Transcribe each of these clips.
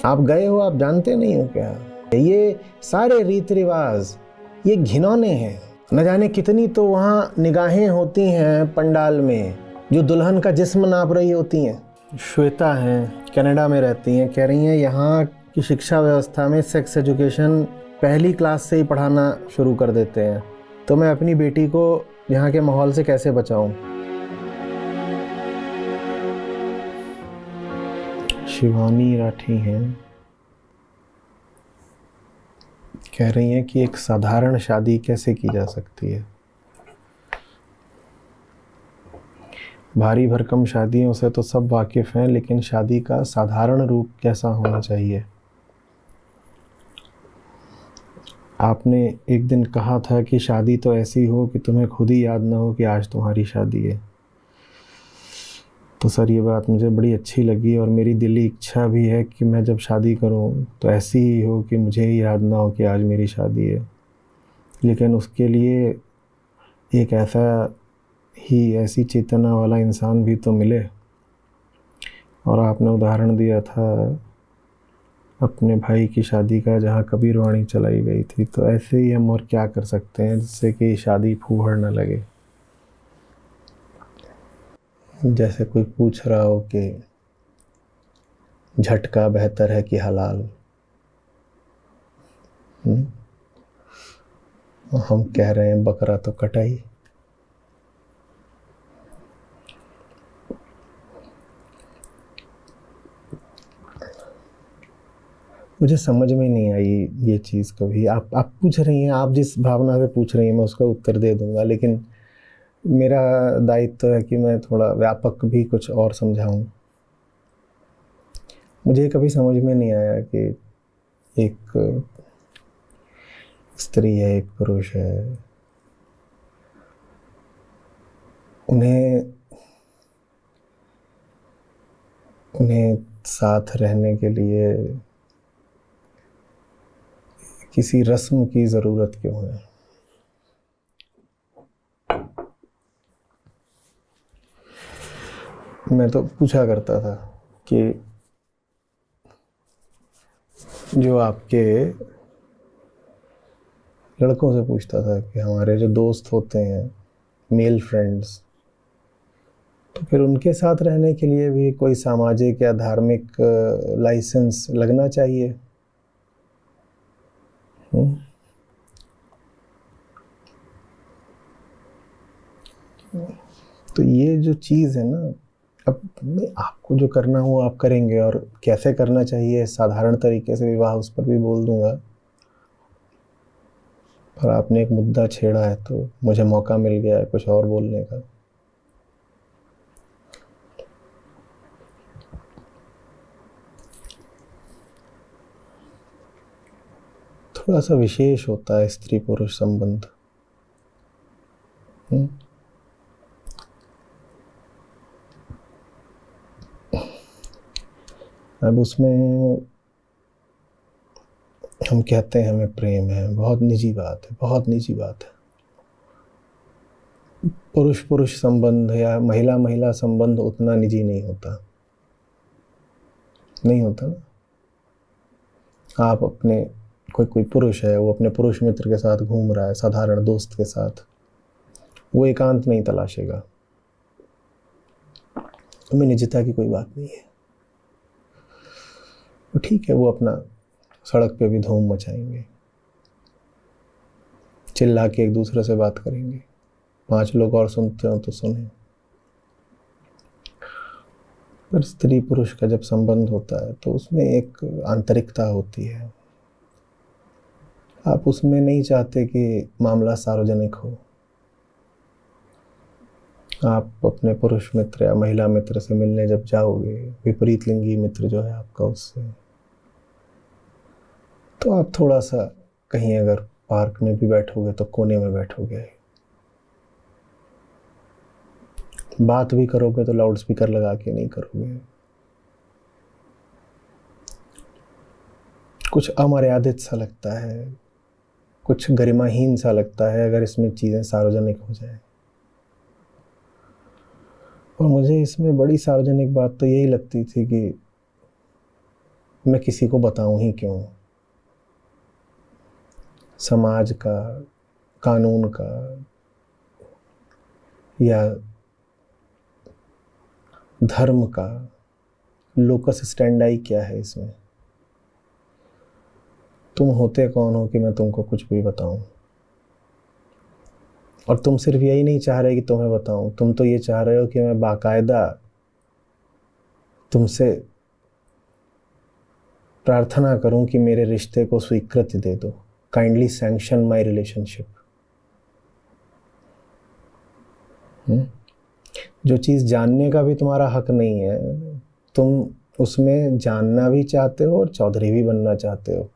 आप गए हो, आप जानते नहीं हो क्या? ये सारे रीति रिवाज ये घिनौने हैं। न जाने कितनी तो वहाँ निगाहें होती हैं पंडाल में जो दुल्हन का जिस्म नाप रही होती हैं। श्वेता हैं, कनाडा में रहती हैं, कह रही हैं यहाँ की शिक्षा व्यवस्था में सेक्स एजुकेशन पहली क्लास से ही पढ़ाना शुरू कर देते हैं, तो मैं अपनी बेटी को यहाँ के माहौल से कैसे बचाऊं। शिवानी राठी हैं, कह रही हैं कि एक साधारण शादी कैसे की जा सकती है। भारी भरकम शादियों से तो सब वाकिफ हैं, लेकिन शादी का साधारण रूप कैसा होना चाहिए। आपने एक दिन कहा था कि शादी तो ऐसी हो कि तुम्हें खुद ही याद ना हो कि आज तुम्हारी शादी है। तो सर ये बात मुझे बड़ी अच्छी लगी और मेरी दिली इच्छा भी है कि मैं जब शादी करूं तो ऐसी ही हो कि मुझे ही याद ना हो कि आज मेरी शादी है। लेकिन उसके लिए एक ऐसी चेतना वाला इंसान भी तो मिले। और आपने उदाहरण दिया था अपने भाई की शादी का जहाँ कबीरवाणी चलाई गई थी, तो ऐसे ही हम और क्या कर सकते हैं जिससे कि शादी फूहड़ न लगे। जैसे कोई पूछ रहा हो कि झटका बेहतर है कि हलाल। हम कह रहे हैं बकरा तो कटाई। मुझे समझ में नहीं आई ये चीज़ कभी। आप पूछ रही हैं, आप जिस भावना से पूछ रही हैं मैं उसका उत्तर दे दूंगा, लेकिन मेरा दायित्व है कि मैं थोड़ा व्यापक भी कुछ और समझाऊं। मुझे कभी समझ में नहीं आया कि एक स्त्री है, एक पुरुष है, उन्हें साथ रहने के लिए किसी रस्म की ज़रूरत क्यों है। मैं तो पूछा करता था कि जो आपके लड़कों से पूछता था कि हमारे जो दोस्त होते हैं मेल फ्रेंड्स, तो फिर उनके साथ रहने के लिए भी कोई सामाजिक या धार्मिक लाइसेंस लगना चाहिए। तो ये जो चीज़ है ना, अब आपको जो करना हो आप करेंगे, और कैसे करना चाहिए साधारण तरीके से विवाह उस पर भी बोल दूंगा। पर आपने एक मुद्दा छेड़ा है तो मुझे मौका मिल गया है कुछ और बोलने का। थोड़ा सा विशेष होता है स्त्री पुरुष संबंध। अब उसमें हम कहते हैं हमें प्रेम है, बहुत निजी बात है, बहुत निजी बात है। पुरुष पुरुष संबंध या महिला महिला संबंध उतना निजी नहीं होता, नहीं होता ना। आप अपने कोई पुरुष है, वो अपने पुरुष मित्र के साथ घूम रहा है, साधारण दोस्त के साथ, वो एकांत नहीं तलाशेगा, उनमें निजता की कोई बात नहीं है। तो ठीक है, वो अपना सड़क पे भी धूम मचाएंगे, चिल्ला के एक दूसरे से बात करेंगे, 5 लोग और सुनते हो तो सुने। पर स्त्री पुरुष का जब संबंध होता है तो उसमें एक आंतरिकता होती है। आप उसमें नहीं चाहते कि मामला सार्वजनिक हो। आप अपने पुरुष मित्र या महिला मित्र से मिलने जब जाओगे, विपरीत लिंगी मित्र जो है आपका, उससे, तो आप थोड़ा सा कहीं अगर पार्क में भी बैठोगे तो कोने में बैठोगे। बात भी करोगे तो लाउड स्पीकर लगा के नहीं करोगे। कुछ अमर्यादित सा लगता है, कुछ गरिमाहीन सा लगता है अगर इसमें चीज़ें सार्वजनिक हो जाए। और मुझे इसमें बड़ी सार्वजनिक बात तो यही लगती थी कि मैं किसी को बताऊं ही क्यों? समाज का, कानून का या धर्म का लोकस स्टैंडाई क्या है इसमें? तुम होते कौन हो कि मैं तुमको कुछ भी बताऊं? और तुम सिर्फ यही नहीं चाह रहे कि तुम्हें बताऊं, तुम तो ये चाह रहे हो कि मैं बाकायदा तुमसे प्रार्थना करूं कि मेरे रिश्ते को स्वीकृति दे दो, काइंडली सैंक्शन माय रिलेशनशिप। जो चीज़ जानने का भी तुम्हारा हक नहीं है, तुम उसमें जानना भी चाहते हो और चौधरी भी बनना चाहते हो,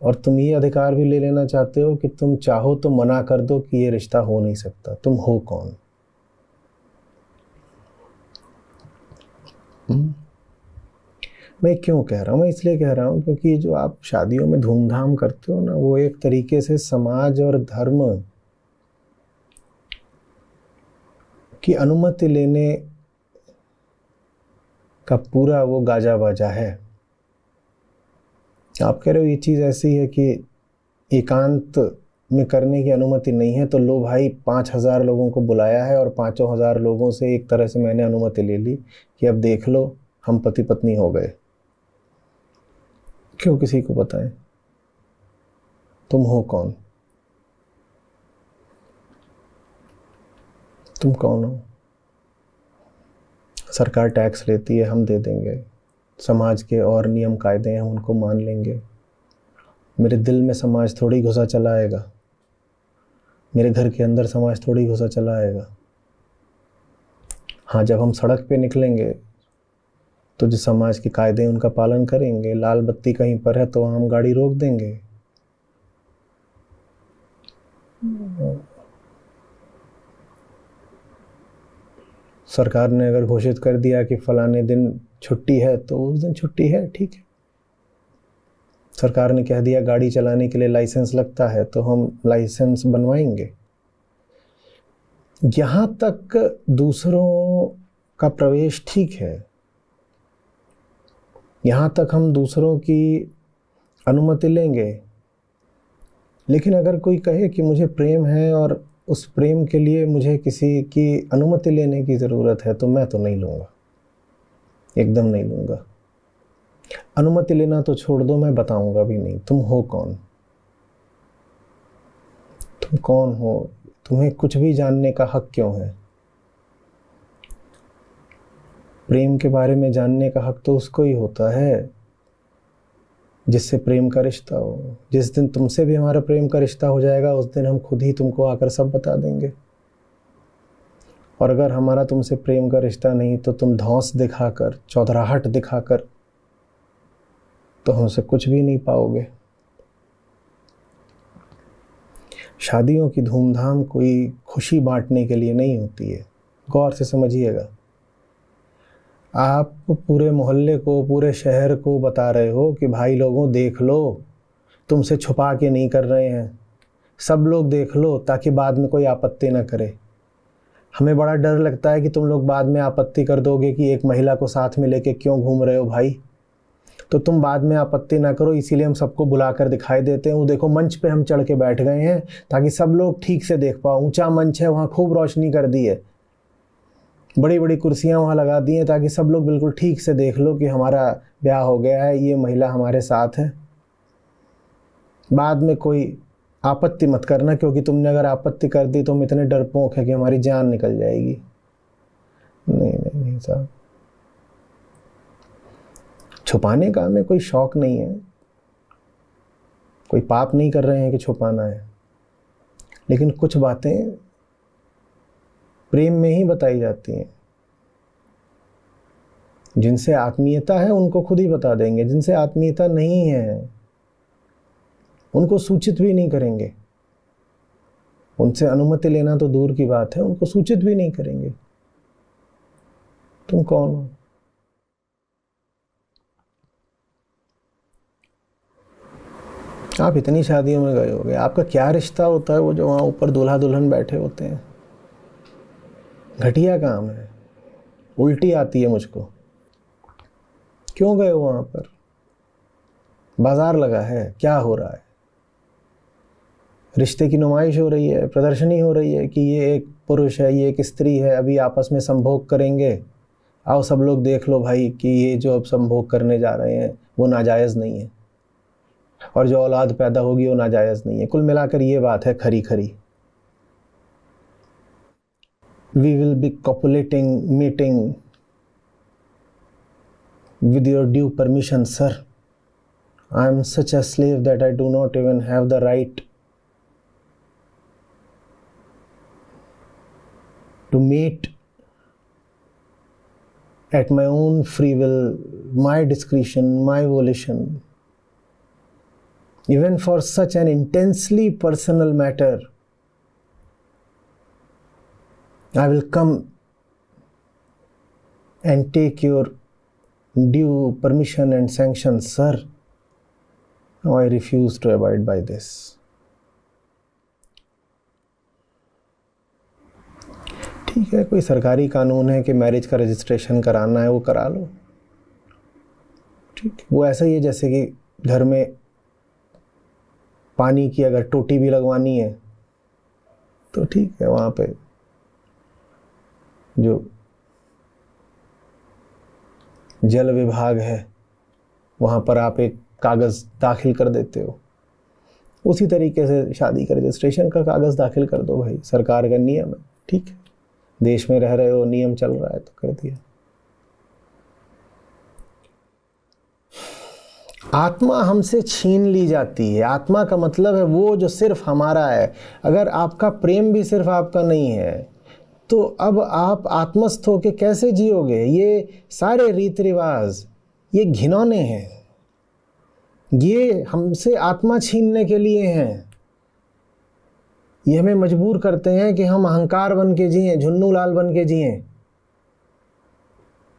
और तुम ये अधिकार भी ले लेना चाहते हो कि तुम चाहो तो मना कर दो कि ये रिश्ता हो नहीं सकता। तुम हो कौन? मैं क्यों कह रहा हूँ? मैं इसलिए कह रहा हूँ क्योंकि जो आप शादियों में धूमधाम करते हो ना, वो एक तरीके से समाज और धर्म की अनुमति लेने का पूरा वो गाजा बाजा है। आप कह रहे हो ये चीज़ ऐसी है कि एकांत में करने की अनुमति नहीं है, तो लो भाई 5,000 लोगों को बुलाया है और 5,000 लोगों से एक तरह से मैंने अनुमति ले ली कि अब देख लो हम पति पत्नी हो गए। क्यों किसी को बताएं? तुम हो कौन? तुम कौन हो? सरकार टैक्स लेती है, हम दे देंगे। समाज के और नियम कायदे हैं, हम उनको मान लेंगे। मेरे दिल में समाज थोड़ी घुसा चला आएगा, मेरे घर के अंदर समाज थोड़ी घुसा चला आएगा। हाँ, जब हम सड़क पे निकलेंगे तो जो समाज के कायदे हैं उनका पालन करेंगे। लाल बत्ती कहीं पर है तो वहाँ हम गाड़ी रोक देंगे। सरकार ने अगर घोषित कर दिया कि फलाने दिन छुट्टी है तो उस दिन छुट्टी है, ठीक है। सरकार ने कह दिया गाड़ी चलाने के लिए लाइसेंस लगता है तो हम लाइसेंस बनवाएंगे। यहाँ तक दूसरों का प्रवेश ठीक है, यहाँ तक हम दूसरों की अनुमति लेंगे। लेकिन अगर कोई कहे कि मुझे प्रेम है और उस प्रेम के लिए मुझे किसी की अनुमति लेने की ज़रूरत है, तो मैं तो नहीं लूँगा, एकदम नहीं लूँगा। अनुमति लेना तो छोड़ दो, मैं बताऊँगा भी नहीं। तुम हो कौन? तुम कौन हो? तुम्हें कुछ भी जानने का हक क्यों है? प्रेम के बारे में जानने का हक तो उसको ही होता है जिससे प्रेम का रिश्ता हो। जिस दिन तुमसे भी हमारा प्रेम का रिश्ता हो जाएगा, उस दिन हम खुद ही तुमको आकर सब बता देंगे। और अगर हमारा तुमसे प्रेम का रिश्ता नहीं, तो तुम धौंस दिखाकर, चौधराहट दिखाकर तो हमसे कुछ भी नहीं पाओगे। शादियों की धूमधाम कोई खुशी बांटने के लिए नहीं होती है, गौर से समझिएगा। आप पूरे मोहल्ले को, पूरे शहर को बता रहे हो कि भाई लोगों देख लो, तुमसे छुपा के नहीं कर रहे हैं, सब लोग देख लो ताकि बाद में कोई आपत्ति ना करे। हमें बड़ा डर लगता है कि तुम लोग बाद में आपत्ति कर दोगे कि एक महिला को साथ में लेके क्यों घूम रहे हो भाई, तो तुम बाद में आपत्ति ना करो, इसीलिए हम सबको बुलाकर दिखाई देते हैं। वो देखो मंच पे हम चढ़ के बैठ गए हैं ताकि सब लोग ठीक से देख पाओ। ऊंचा मंच है, वहाँ खूब रोशनी कर दी है, बड़ी बड़ी कुर्सियाँ वहाँ लगा दी हैं ताकि सब लोग बिल्कुल ठीक से देख लो कि हमारा ब्याह हो गया है, ये महिला हमारे साथ है। बाद में कोई आपत्ति मत करना, क्योंकि तुमने अगर आपत्ति कर दी तो हम इतने डरपोक हैं कि हमारी जान निकल जाएगी। नहीं नहीं नहीं साहब, छुपाने का हमें कोई शौक नहीं है, कोई पाप नहीं कर रहे हैं कि छुपाना है। लेकिन कुछ बातें प्रेम में ही बताई जाती हैं। जिनसे आत्मीयता है उनको खुद ही बता देंगे, जिनसे आत्मीयता नहीं है उनको सूचित भी नहीं करेंगे। उनसे अनुमति लेना तो दूर की बात है, उनको सूचित भी नहीं करेंगे। तुम कौन हो? आप इतनी शादियों में गए होगे, आपका क्या रिश्ता होता है वो जो वहाँ ऊपर दूल्हा दुल्हन बैठे होते हैं? घटिया काम है, उल्टी आती है मुझको। क्यों गए हो वहाँ पर? बाजार लगा है, क्या हो रहा है? रिश्ते की नुमाइश हो रही है, प्रदर्शनी हो रही है कि ये एक पुरुष है, ये एक स्त्री है, अभी आपस में संभोग करेंगे, आओ सब लोग देख लो भाई कि ये जो अब संभोग करने जा रहे हैं वो नाजायज़ नहीं है, और जो औलाद पैदा होगी वो नाजायज़ नहीं है। कुल मिलाकर ये बात है खरी खरी। We will be copulating, meeting with your due permission, sir. I am such a slave that I do not even have the right to meet at my own free will, my discretion, my volition. Even for such an intensely personal matter, I will come and take your due permission and sanction, sir. No, I refuse to abide by this. ठीक है, कोई सरकारी कानून है कि marriage का registration कराना है, वो करा लो। ठीक, वो ऐसा ही है जैसे कि घर में पानी की अगर टोटी भी लगवानी है तो ठीक है, वहाँ पे जो जल विभाग है वहाँ पर आप एक कागज़ दाखिल कर देते हो, उसी तरीके से शादी का रजिस्ट्रेशन का कागज़ दाखिल कर दो भाई। सरकार का नियम है, ठीक है, देश में रह रहे हो, नियम चल रहा है तो कर दिया। आत्मा हमसे छीन ली जाती है। आत्मा का मतलब है वो जो सिर्फ हमारा है। अगर आपका प्रेम भी सिर्फ आपका नहीं है तो अब आप आत्मस्थ होके कैसे जियोगे? ये सारे रीति रिवाज ये घिनौने हैं, ये हमसे आत्मा छीनने के लिए हैं। ये हमें मजबूर करते हैं कि हम अहंकार बन के जिएं, झुन्नू लाल बन के जिएं।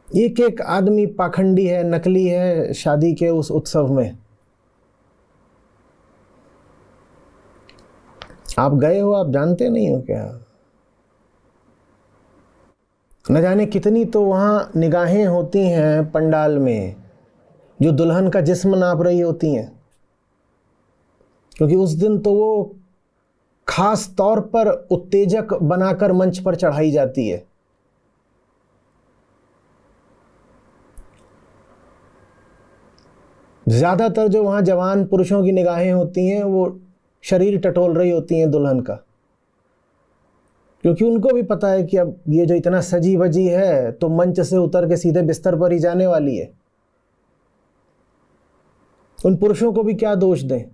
एक एक आदमी पाखंडी है, नकली है शादी के उस उत्सव में। आप गए हो, आप जानते नहीं हो क्या? न जाने कितनी तो वहाँ निगाहें होती हैं पंडाल में जो दुल्हन का जिस्म नाप रही होती हैं, क्योंकि उस दिन तो वो खास तौर पर उत्तेजक बनाकर मंच पर चढ़ाई जाती है। ज़्यादातर जो वहाँ जवान पुरुषों की निगाहें होती हैं वो शरीर टटोल रही होती हैं दुल्हन का, क्योंकि उनको भी पता है कि अब ये जो इतना सजी बजी है तो मंच से उतर के सीधे बिस्तर पर ही जाने वाली है। उन पुरुषों को भी क्या दोष दें?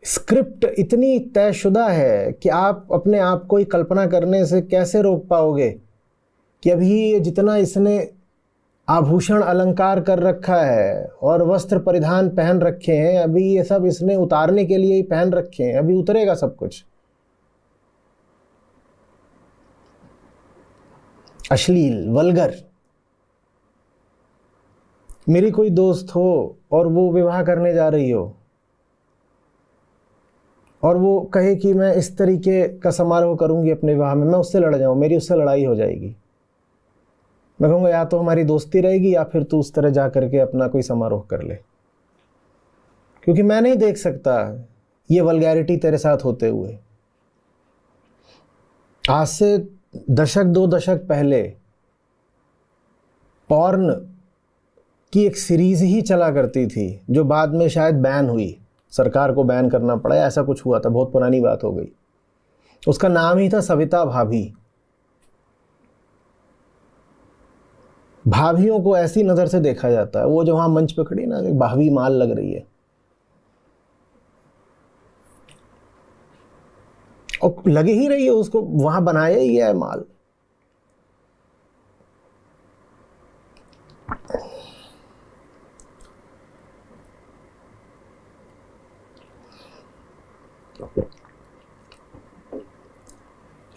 स्क्रिप्ट इतनी तयशुदा है कि आप अपने आप को ही कल्पना करने से कैसे रोक पाओगे कि अभी ये जितना इसने आभूषण अलंकार कर रखा है और वस्त्र परिधान पहन रखे हैं, अभी ये सब इसने उतारने के लिए ही पहन रखे हैं, अभी उतरेगा सब कुछ। अश्लील, वल्गर। मेरी कोई दोस्त हो और वो विवाह करने जा रही हो और वो कहे कि मैं इस तरीके का समारोह करूंगी अपने विवाह में, मैं उससे लड़ जाऊं, मेरी उससे लड़ाई हो जाएगी। मैं कहूँगा या तो हमारी दोस्ती रहेगी या फिर तू उस तरह जा करके अपना कोई समारोह कर ले, क्योंकि मैं नहीं देख सकता ये वल्गैरिटी तेरे साथ होते हुए। आज से दशक 2 दशक पहले पॉर्न की एक सीरीज ही चला करती थी जो बाद में शायद बैन हुई, सरकार को बैन करना पड़ा, ऐसा कुछ हुआ था, बहुत पुरानी बात हो गई। उसका नाम ही था सविता भाभी। भाभियों को ऐसी नज़र से देखा जाता है, वो जो वहाँ मंच पे खड़ी ना, एक भाभी माल लग रही है, और लगे ही रही है, उसको वहाँ बनाया ही है माल।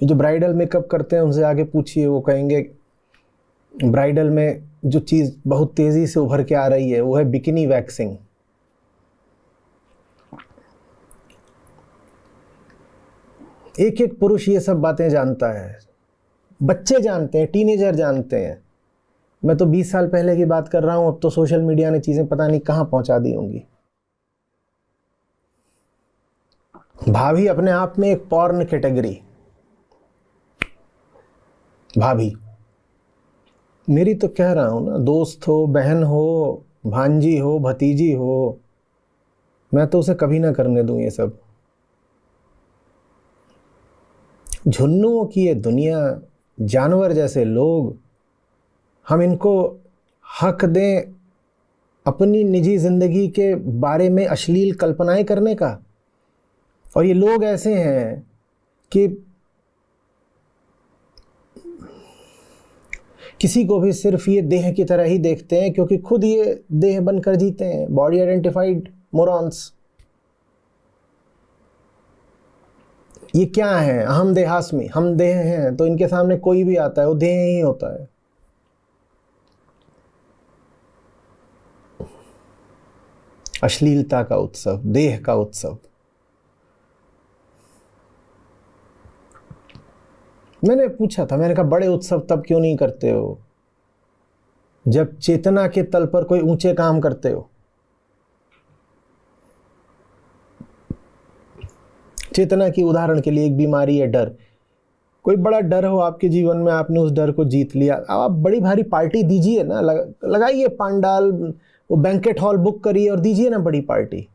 ये जो ब्राइडल मेकअप करते हैं उनसे आगे पूछिए, वो कहेंगे ब्राइडल में जो चीज़ बहुत तेज़ी से उभर के आ रही है वो है बिकिनी वैक्सिंग। एक एक पुरुष ये सब बातें जानता है, बच्चे जानते हैं, टीनेजर जानते हैं। मैं तो 20 साल पहले की बात कर रहा हूँ, अब तो सोशल मीडिया ने चीज़ें पता नहीं कहाँ पहुँचा दी होंगी। भाभी अपने आप में एक पॉर्न कैटेगरी। भाभी मेरी तो कह रहा हूं ना, दोस्त हो, बहन हो, भांजी हो, भतीजी हो, मैं तो उसे कभी ना करने दूं ये सब। झुन्नुओं की ये दुनिया, जानवर जैसे लोग, हम इनको हक दें अपनी निजी जिंदगी के बारे में अश्लील कल्पनाएं करने का। और ये लोग ऐसे हैं कि किसी को भी सिर्फ ये देह की तरह ही देखते हैं, क्योंकि खुद ये देह बनकर जीते हैं। Body identified morons. ये क्या है? अहम देहास्मि, हम देह हैं, तो इनके सामने कोई भी आता है वो देह ही होता है। अश्लीलता का उत्सव, देह का उत्सव। मैंने पूछा था, मैंने कहा बड़े उत्सव तब क्यों नहीं करते हो जब चेतना के तल पर कोई ऊंचे काम करते हो। चेतना की उदाहरण के लिए एक बीमारी है डर। कोई बड़ा डर हो आपके जीवन में, आपने उस डर को जीत लिया, अब आप बड़ी भारी पार्टी दीजिए ना, लगाइए पंडाल, वो बैंकेट हॉल बुक करिए और दीजिए ना बड़ी पार्टी।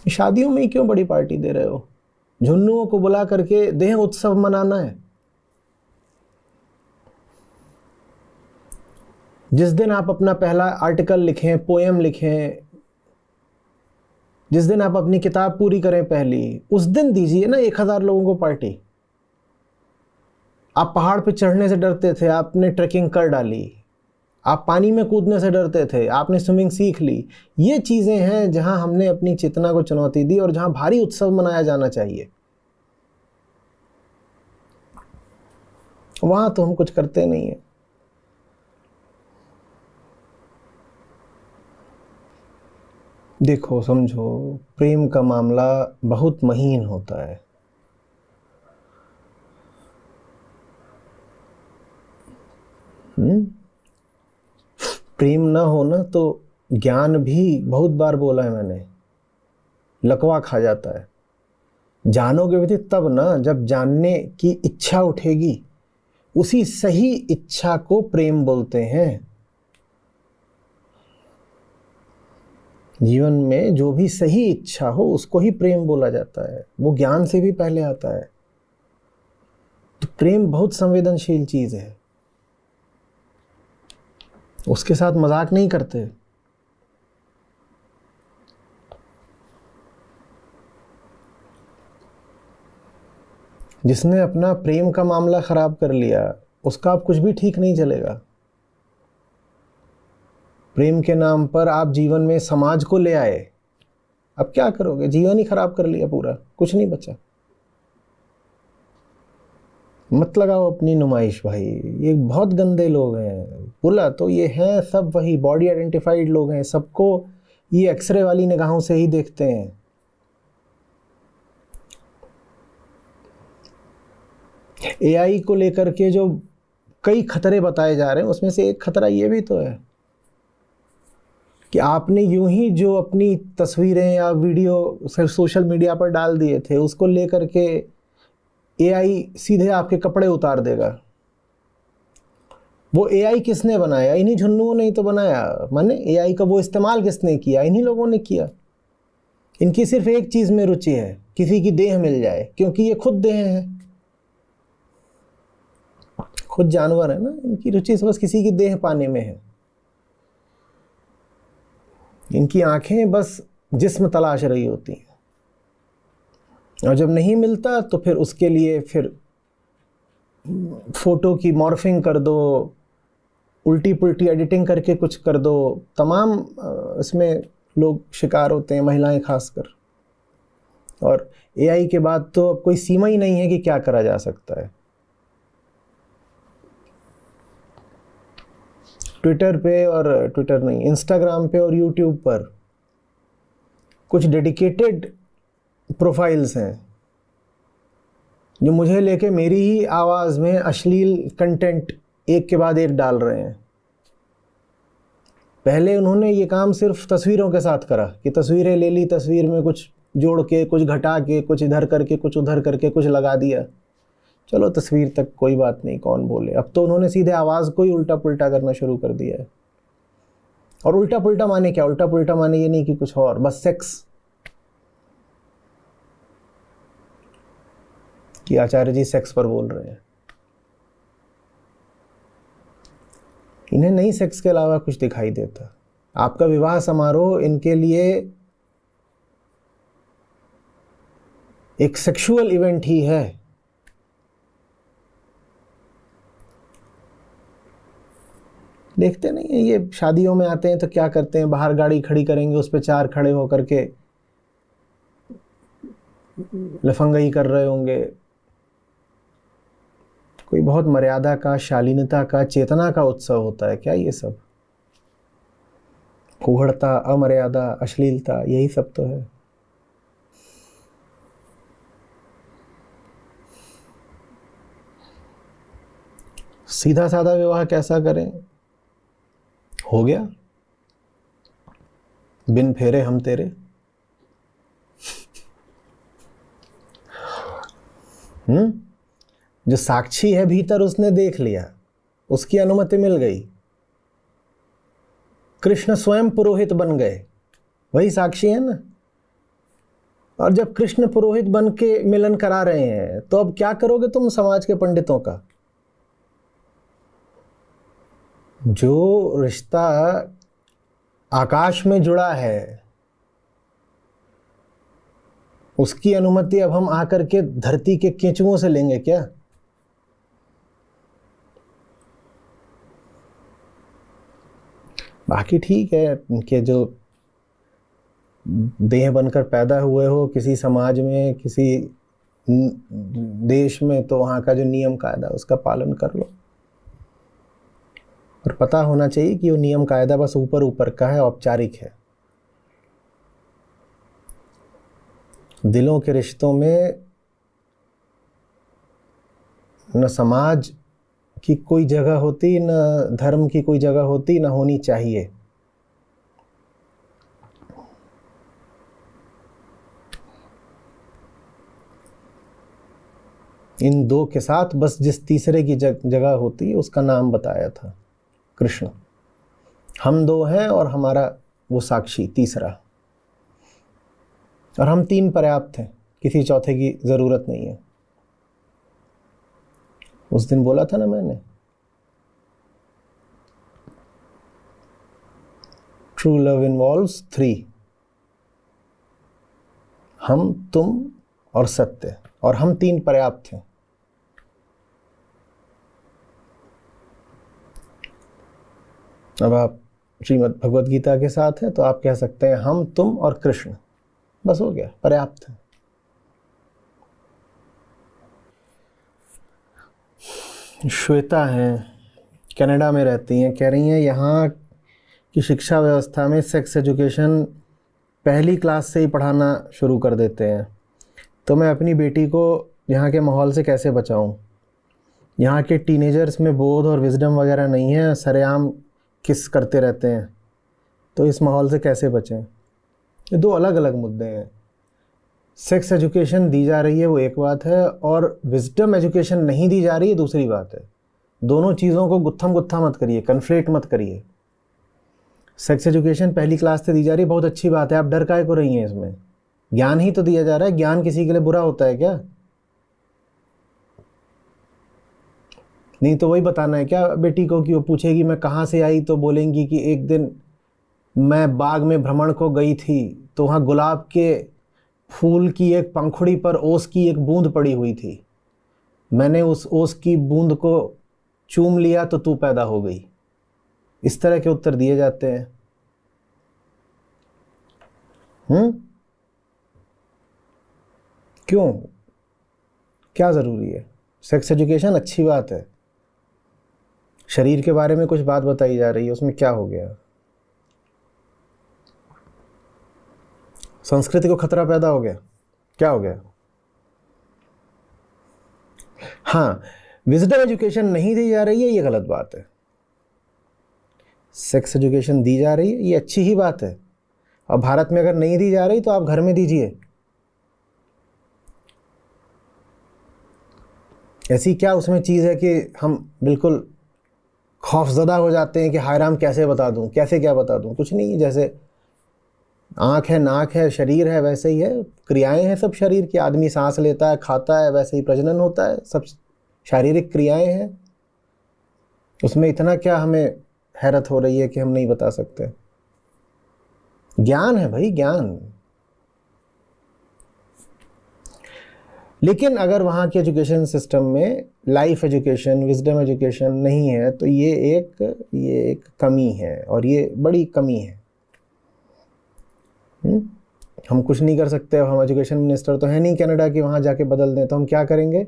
शादियों में ही क्यों बड़ी पार्टी दे रहे हो? झुन्नुओं को बुला करके देह उत्सव मनाना है। जिस दिन आप अपना पहला आर्टिकल लिखें, पोएम लिखें, जिस दिन आप अपनी किताब पूरी करें पहली, उस दिन दीजिए ना 1000 लोगों को पार्टी। आप पहाड़ पे चढ़ने से डरते थे, आपने ट्रैकिंग कर डाली। आप पानी में कूदने से डरते थे, आपने स्विमिंग सीख ली। ये चीजें हैं जहां हमने अपनी चेतना को चुनौती दी और जहां भारी उत्सव मनाया जाना चाहिए। वहां तो हम कुछ करते नहीं है। देखो, समझो, प्रेम का मामला बहुत महीन होता है। प्रेम ना हो ना तो ज्ञान भी, बहुत बार बोला है मैंने, लकवा खा जाता है। जानोगे भी तब ना जब जानने की इच्छा उठेगी। उसी सही इच्छा को प्रेम बोलते हैं। जीवन में जो भी सही इच्छा हो उसको ही प्रेम बोला जाता है। वो ज्ञान से भी पहले आता है। तो प्रेम बहुत संवेदनशील चीज है, उसके साथ मजाक नहीं करते। जिसने अपना प्रेम का मामला खराब कर लिया, उसका अब कुछ भी ठीक नहीं चलेगा। प्रेम के नाम पर आप जीवन में समाज को ले आए, अब क्या करोगे? जीवन ही खराब कर लिया पूरा, कुछ नहीं बचा। मत लगाओ अपनी नुमाइश भाई, ये बहुत गंदे लोग हैं। बोला तो ये हैं सब वही बॉडी आइडेंटिफाइड लोग हैं, सबको ये एक्सरे वाली निगाहों से ही देखते हैं। एआई को लेकर के जो कई खतरे बताए जा रहे हैं, उसमें से एक खतरा ये भी तो है कि आपने यूं ही जो अपनी तस्वीरें या वीडियो सोशल मीडिया पर डाल दिए थे, उसको लेकर के एआई सीधे आपके कपड़े उतार देगा। वो एआई किसने बनाया? इन्हीं झुन्नुओं ने ही तो बनाया। माने एआई का वो इस्तेमाल किसने किया? इन्हीं लोगों ने किया। इनकी सिर्फ एक चीज में रुचि है, किसी की देह मिल जाए, क्योंकि ये खुद देह है, खुद जानवर है ना। इनकी रुचि बस किसी की देह पाने में है। इनकी आंखें बस जिस्म तलाश रही होती हैं, और जब नहीं मिलता तो फिर उसके लिए फिर फोटो की मॉर्फिंग कर दो, उल्टी पुल्टी एडिटिंग करके कुछ कर दो। तमाम इसमें लोग शिकार होते हैं, महिलाएं खासकर। और एआई के बाद तो अब कोई सीमा ही नहीं है कि क्या करा जा सकता है। ट्विटर पे, और ट्विटर नहीं, इंस्टाग्राम पे और यूट्यूब पर कुछ डेडिकेटेड प्रोफाइल्स हैं जो मुझे लेके मेरी ही आवाज़ में अश्लील कंटेंट एक के बाद एक डाल रहे हैं। पहले उन्होंने ये काम सिर्फ तस्वीरों के साथ करा कि तस्वीरें ले ली, तस्वीर में कुछ जोड़ के, कुछ घटा के, कुछ इधर करके, कुछ उधर करके, कुछ लगा दिया, चलो तस्वीर तक कोई बात नहीं, कौन बोले। अब तो उन्होंने सीधे आवाज़ को ही उल्टा पुल्टा करना शुरू कर दिया है। और उल्टा पुल्टा माने क्या? उल्टा पुल्टा माने ये नहीं कि कुछ और, बस सेक्स कि आचार्य जी सेक्स पर बोल रहे हैं। इन्हें नहीं सेक्स के अलावा कुछ दिखाई देता। आपका विवाह समारोह इनके लिए एक सेक्सुअल इवेंट ही है। देखते नहीं है ये शादियों में आते हैं तो क्या करते हैं, बाहर गाड़ी खड़ी करेंगे, उस पर 4 खड़े होकर के लफंगाई कर रहे होंगे। कोई बहुत मर्यादा का, शालीनता का, चेतना का उत्सव होता है क्या ये सब? कुहड़ता, अमर्यादा, अश्लीलता, यही सब तो है। सीधा साधा विवाह कैसा करें? हो गया, बिन फेरे हम तेरे। जो साक्षी है भीतर उसने देख लिया, उसकी अनुमति मिल गई, कृष्ण स्वयं पुरोहित बन गए, वही साक्षी है ना। और जब कृष्ण पुरोहित बन के मिलन करा रहे हैं तो अब क्या करोगे तुम समाज के पंडितों का? जो रिश्ता आकाश में जुड़ा है उसकी अनुमति अब हम आकर के धरती के केंचुओं से लेंगे क्या? बाकी ठीक है कि जो देह बनकर पैदा हुए हो किसी समाज में, किसी देश में, तो वहाँ का जो नियम कायदा उसका पालन कर लो। और पता होना चाहिए कि वो नियम कायदा बस ऊपर ऊपर का है, औपचारिक है। दिलों के रिश्तों में न समाज की कोई जगह होती, न धर्म की कोई जगह होती, न होनी चाहिए। इन दो के साथ बस जिस तीसरे की जगह होती है उसका नाम बताया था कृष्ण। हम दो हैं और हमारा वो साक्षी तीसरा, और हम 3 पर्याप्त हैं, किसी चौथे की जरूरत नहीं है। उस दिन बोला था ना मैंने, ट्रू लव इन्वॉल्व्स 3, हम, तुम और सत्य, और हम 3 पर्याप्त हैं। अब आप श्रीमद् भगवद गीता के साथ हैं तो आप कह सकते हैं हम, तुम और कृष्ण, बस हो गया, पर्याप्त है। श्वेता हैं, कनाडा में रहती हैं, कह रही हैं यहाँ की शिक्षा व्यवस्था में सेक्स एजुकेशन पहली क्लास से ही पढ़ाना शुरू कर देते हैं, तो मैं अपनी बेटी को यहाँ के माहौल से कैसे बचाऊँ? यहाँ के टीनेजर्स में बोध और विजडम वगैरह नहीं है, सरेआम किस करते रहते हैं, तो इस माहौल से कैसे बचें? ये 2 अलग अलग मुद्दे हैं। सेक्स एजुकेशन दी जा रही है वो एक बात है, और विजडम एजुकेशन नहीं दी जा रही है दूसरी बात है। दोनों चीज़ों को गुत्थम गुत्था मत करिए, कन्फ्लेट मत करिए। सेक्स एजुकेशन पहली क्लास से दी जा रही है, बहुत अच्छी बात है, आप डर काहे को रही हैं? इसमें ज्ञान ही तो दिया जा रहा है। ज्ञान किसी के लिए बुरा होता है क्या? नहीं तो वही बताना है क्या बेटी को कि वो पूछेगी मैं कहाँ से आई, तो बोलेंगी कि एक दिन मैं बाग में भ्रमण को गई थी तो वहाँ गुलाब के फूल की एक पंखुड़ी पर ओस की एक बूंद पड़ी हुई थी, मैंने उस ओस की बूंद को चूम लिया तो तू पैदा हो गई। इस तरह के उत्तर दिए जाते हैं। क्यों? क्या ज़रूरी है? सेक्स एजुकेशन अच्छी बात है, शरीर के बारे में कुछ बात बताई जा रही है, उसमें क्या हो गया? संस्कृति को खतरा पैदा हो गया? क्या हो गया? हाँ, विजडम एजुकेशन नहीं दी जा रही है, ये गलत बात है। सेक्स एजुकेशन दी जा रही है, ये अच्छी ही बात है। और भारत में अगर नहीं दी जा रही तो आप घर में दीजिए। ऐसी क्या उसमें चीज़ है कि हम बिल्कुल खौफजदा हो जाते हैं कि हाय राम कैसे बता दूं, कैसे क्या बता दूं। कुछ नहीं, जैसे आँख है, नाक है, शरीर है, वैसे ही है। क्रियाएं हैं सब शरीर की। आदमी सांस लेता है, खाता है, वैसे ही प्रजनन होता है। सब शारीरिक क्रियाएं हैं। उसमें इतना क्या हमें हैरत हो रही है कि हम नहीं बता सकते? ज्ञान है भाई, ज्ञान। लेकिन अगर वहाँ के एजुकेशन सिस्टम में लाइफ एजुकेशन, विजडम एजुकेशन नहीं है तो ये एक कमी है, और ये बड़ी कमी है। हम कुछ नहीं कर सकते। अब हम एजुकेशन मिनिस्टर तो है नहीं कनाडा की वहाँ जाके बदल दें। तो हम क्या करेंगे?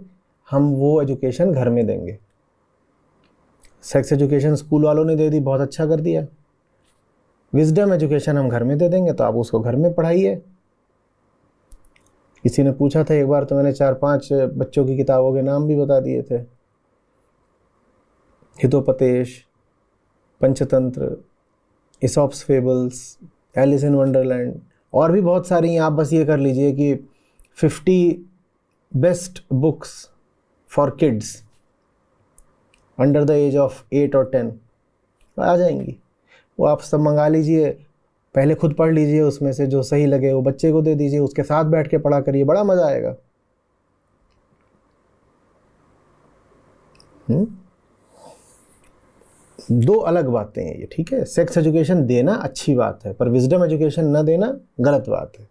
हम वो एजुकेशन घर में देंगे। सेक्स एजुकेशन स्कूल वालों ने दे दी, बहुत अच्छा कर दिया। विजडम एजुकेशन हम घर में दे देंगे, तो आप उसको घर में पढ़ाइए। किसी ने पूछा था एक बार, तो मैंने 4-5 बच्चों की किताबों के नाम भी बता दिए थे। Hitopadesha, Panchatantra, Aesop's fables, Alice in Wonderland, और भी बहुत सारी हैं। आप बस ये कर लीजिए कि 50 best books for kids under the age of 8 और 10 आ जाएंगी। वो आप सब मंगा लीजिए, पहले खुद पढ़ लीजिए, उसमें से जो सही लगे वो बच्चे को दे दीजिए, उसके साथ बैठ के पढ़ा करिए, बड़ा मज़ा आएगा। दो अलग बातें हैं ये, ठीक है? सेक्स एजुकेशन देना अच्छी बात है, पर विजडम एजुकेशन न देना गलत बात है।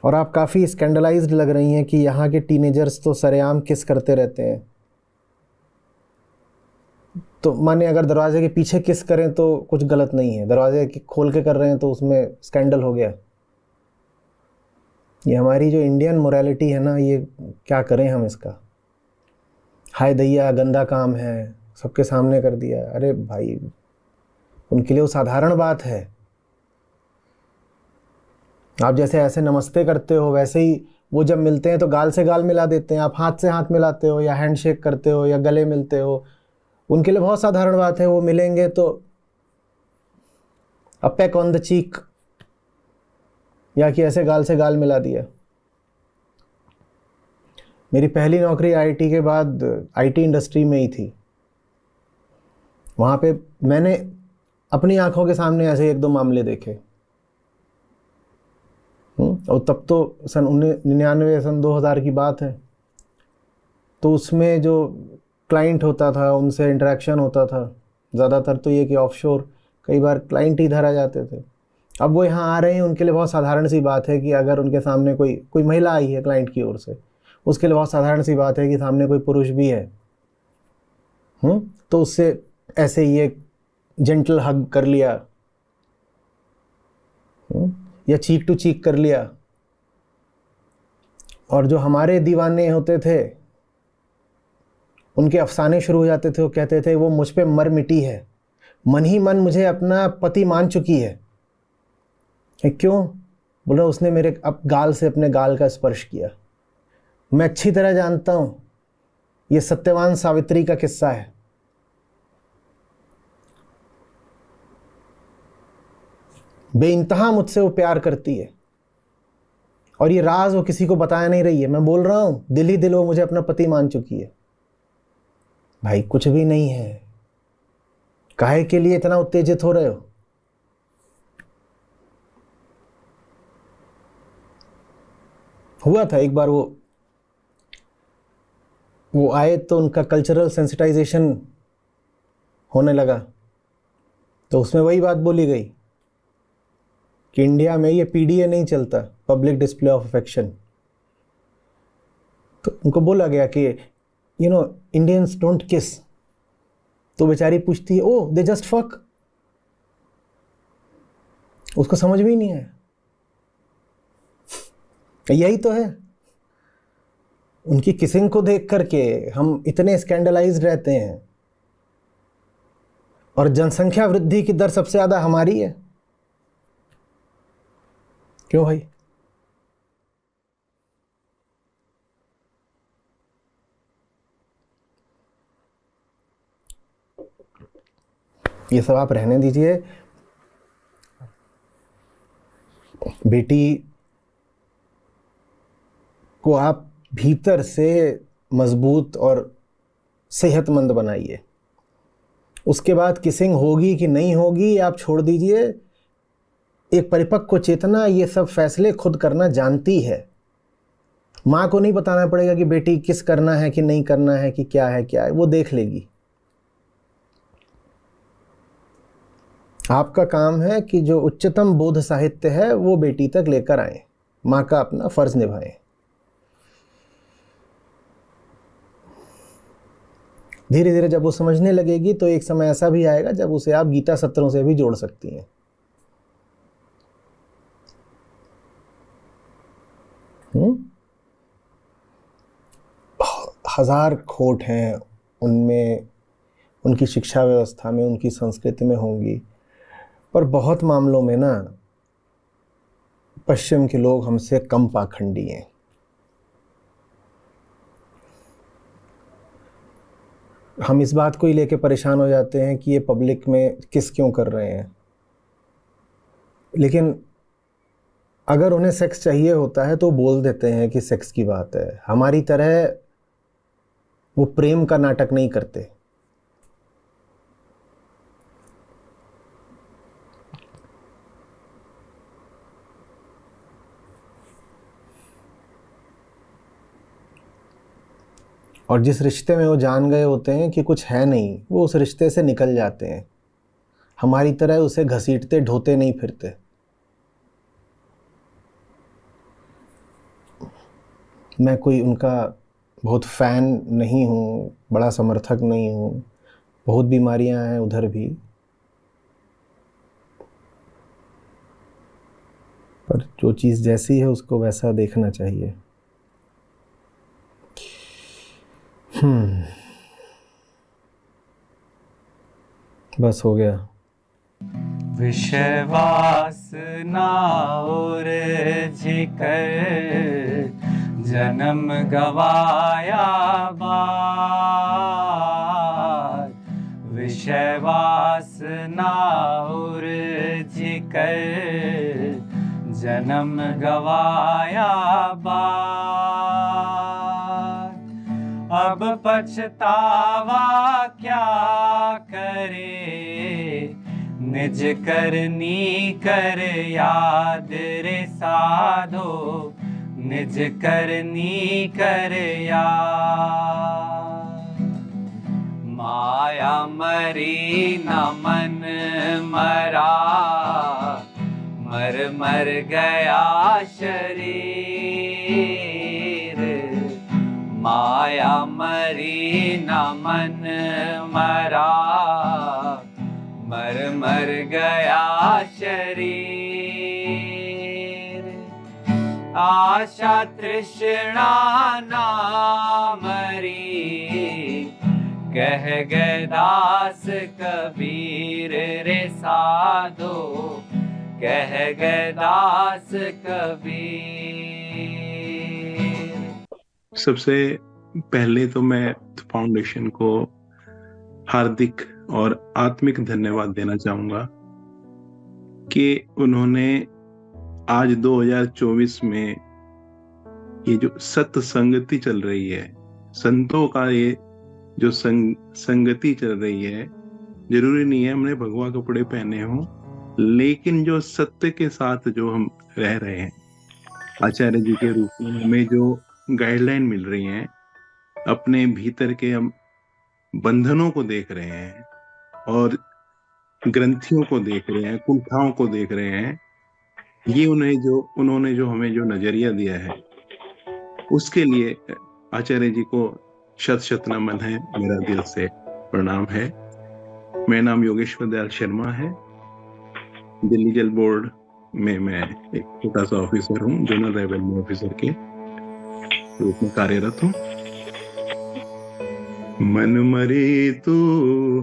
और आप काफ़ी स्कैंडलाइज्ड लग रही हैं कि यहाँ के टीनेजर्स तो सरेआम किस करते रहते हैं। तो माने अगर दरवाजे के पीछे किस करें तो कुछ गलत नहीं है, दरवाजे खोल के कर रहे हैं तो उसमें स्कैंडल हो गया। ये हमारी जो इंडियन मोरालिटी है ना, ये क्या करें हम इसका? हाय दैया, गंदा काम है, सबके सामने कर दिया। अरे भाई, उनके लिए वो साधारण बात है। आप जैसे ऐसे नमस्ते करते हो, वैसे ही वो जब मिलते हैं तो गाल से गाल मिला देते हैं। आप हाथ से हाथ मिलाते हो, या हैंडशेक करते हो, या गले मिलते हो, उनके लिए बहुत साधारण बात है। वो मिलेंगे तो अ पेक ऑन द चीक, या कि ऐसे गाल से गाल मिला दिया। मेरी पहली नौकरी आईटी के बाद आईटी इंडस्ट्री में ही थी। वहाँ पे मैंने अपनी आंखों के सामने ऐसे 1-2 मामले देखे। और तब तो सन 1999 सन 2000 की बात है। तो उसमें जो क्लाइंट होता था, उनसे इंटरेक्शन होता था। ज़्यादातर तो ये कि ऑफशोर, कई बार क्लाइंट ही इधर आ जाते थे। अब वो यहाँ आ रहे हैं, उनके लिए बहुत साधारण सी बात है कि अगर उनके सामने कोई महिला आई है क्लाइंट की ओर से, उसके लिए बहुत साधारण सी बात है कि सामने कोई पुरुष भी है। तो उससे ऐसे ही एक जेंटल हग कर लिया, या चीक टू चीक कर लिया। और जो हमारे दीवाने होते थे, उनके अफसाने शुरू हो जाते थे। वो कहते थे वो मुझ पे मर मिटी है, मन ही मन मुझे अपना पति मान चुकी है। क्यों? बोला उसने मेरे अब गाल से अपने गाल का स्पर्श किया। मैं अच्छी तरह जानता हूं ये सत्यवान सावित्री का किस्सा है। बेइंतहा मुझसे वो प्यार करती है, और ये राज वो किसी को बताया नहीं रही है। मैं बोल रहा हूं, दिल ही दिल वो मुझे अपना पति मान चुकी है। भाई कुछ भी नहीं है, काहे के लिए इतना उत्तेजित हो रहे हो? हुआ था एक बार, वो आए तो उनका कल्चरल सेंसिटाइजेशन होने लगा। तो उसमें वही बात बोली गई कि इंडिया में ये पीडीए नहीं चलता, पब्लिक डिस्प्ले ऑफ अफेक्शन। तो उनको बोला गया कि इंडियंस डोंट किस। तो बेचारी पूछती है, ओ दे जस्ट फक। उसको समझ भी नहीं है। यही तो है, उनकी किसिंग को देख करके हम इतने स्कैंडलाइज्ड रहते हैं, और जनसंख्या वृद्धि की दर सबसे ज़्यादा हमारी है। क्यों भाई? ये सब आप रहने दीजिए। बेटी को आप भीतर से मजबूत और सेहतमंद बनाइए। उसके बाद किसिंग होगी कि नहीं होगी आप छोड़ दीजिए। एक परिपक्व चेतना ये सब फैसले खुद करना जानती है। माँ को नहीं बताना पड़ेगा कि बेटी किस करना है कि नहीं करना है कि क्या है, वो देख लेगी। आपका काम है कि जो उच्चतम बोध साहित्य है वो बेटी तक लेकर आए, माँ का अपना फर्ज निभाएं। धीरे धीरे जब वो समझने लगेगी तो एक समय ऐसा भी आएगा जब उसे आप गीता सत्रों से भी जोड़ सकती हैं। हजार खोट हैं उनमें, उनकी शिक्षा व्यवस्था में, उनकी संस्कृति में होंगी, पर बहुत मामलों में ना पश्चिम के लोग हमसे कम पाखंडी हैं। हम इस बात को ही लेके परेशान हो जाते हैं कि ये पब्लिक में किस क्यों कर रहे हैं, लेकिन अगर उन्हें सेक्स चाहिए होता है तो बोल देते हैं कि सेक्स की बात है। हमारी तरह वो प्रेम का नाटक नहीं करते। और जिस रिश्ते में वो जान गए होते हैं कि कुछ है नहीं, वो उस रिश्ते से निकल जाते हैं। हमारी तरह उसे घसीटते ढोते नहीं फिरते। मैं कोई उनका बहुत फ़ैन नहीं हूँ, बड़ा समर्थक नहीं हूँ, बहुत बीमारियां हैं उधर भी, पर जो चीज़ जैसी है उसको वैसा देखना चाहिए। बस हो गया। विषय वासना और जिकर जन्म गवाया बार। विषय वासना और जिकर जन्म गवाया बार। अब पछतावा क्या करे, निज करनी कर याद रे साधो, निज करनी कर याद। माया मरी न मन मरा, मर मर गया शरीर। माया मरी न मन मरा, मर मर गया शरीर। आशा तृष्णा ना मरी, कह गए दास कबीर रे साधो, कह गए दास कबीर। सबसे पहले तो मैं फाउंडेशन को हार्दिक और आत्मिक धन्यवाद देना चाहूंगा कि उन्होंने आज 2024 में ये जो सत्संगति चल रही है, संतों का ये जो संगति चल रही है, जरूरी नहीं है हमने भगवा कपड़े पहने हों, लेकिन जो सत्य के साथ जो हम रह रहे हैं, आचार्य जी के रूप में हमें जो गाइडलाइन मिल रही हैं, अपने भीतर के हम बंधनों को देख रहे हैं और ग्रंथियों को देख रहे हैं, कुंठाओं को देख रहे हैं, ये उन्होंने जो हमें जो नजरिया दिया है, उसके लिए आचार्य जी को शत शत नमन है, मेरा दिल से प्रणाम है। मेरा नाम योगेश्वर दयाल शर्मा है। दिल्ली जल बोर्ड में मैं एक छोटा सा ऑफिसर हूँ, जोनल रेवेन्यू ऑफिसर के रूप में कार्यरत हूँ। मन मरे तो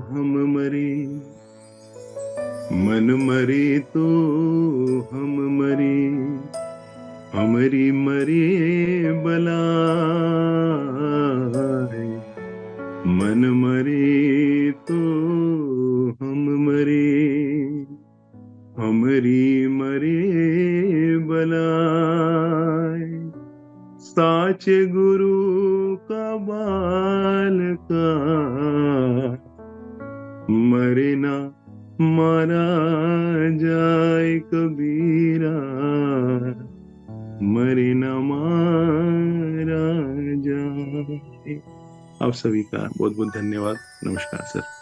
हम मरे, मन मरे तो हम मरे, हमरी मरे बलाए। मन मरे तो हम मरे, बचे गुरु का बाल का, मरे ना मारा जाए कबीरा, मरे ना मारा जाए। आप सभी का बहुत बहुत धन्यवाद। नमस्कार सर।